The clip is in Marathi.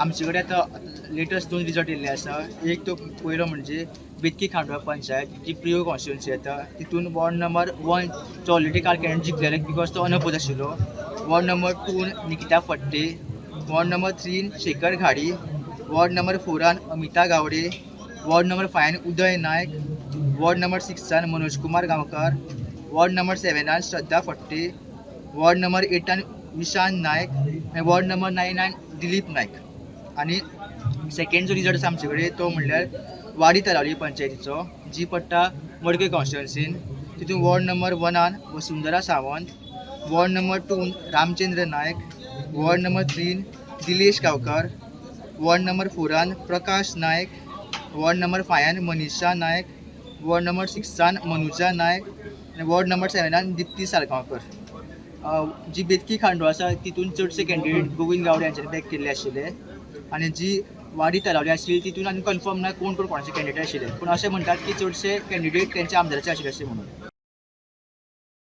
आमचे कडेन आतां लेटस्ट 2 रिजल्ट येयल्ले आसा. एक तो पयलो म्हणजे बेतकी खांडोळा पंचायत जी प्रियो कॉन्स्टिट्युन्सी येता. तितून वॉर्ड नंबर 1 तो ऑलरेडी काल कॅन्डिडेट जिखलेलो बिकॉज तो अनअपोज आशिल्लो. Ward number 2 Nikita Phadte, ward number 3 Shekhar Ghadi, ward number 4 Amita Gawde, ward number 5 Uday Naik, ward number 6 Manoj Kumar Gaonkar, ward number 7 Shraddha Phadte, ward number 8 Vishant Naik आनी वॉर्ड नंबर 9 दिलीप नायक. आनी सेकंड जो रिजल्ट आसा आमचे कडेन तो म्हणल्यार वाडी तलावली पंचायतीचो जी पडटा मडकय कॉन्स्टिट्युन्सीन. तितून वॉर्ड नंबर 1 वसुंधरा सावंत, वॉर्ड नंबर 2 रामचंद्र नायक, वॉर्ड नंबर 3 दिलेश गांवकार, ward number 4 Prakash Nayak, ward number 5 Manisha नायक, वॉर्ड नंबर 6 मनुजा नायक आनी वॉर्ड नंबर 7 दिप्ती साळगांवकर. जी बेतकी खांडोळा आसा तितून चडशे कॅन्डिडेट गोविंद गावडे हांच्यानी बॅक केल्ले आशिल्ले आनी जी वाडी तलावली आशिल्ली तितून आनी कन्फर्म ना कोण कोणाचे कॅन्डिडेट आशिल्ले, पूण अशें म्हणटात की चडशे कॅन्डिडेट तेंचे आमदाराचे आशिल्ले अशें म्हणून.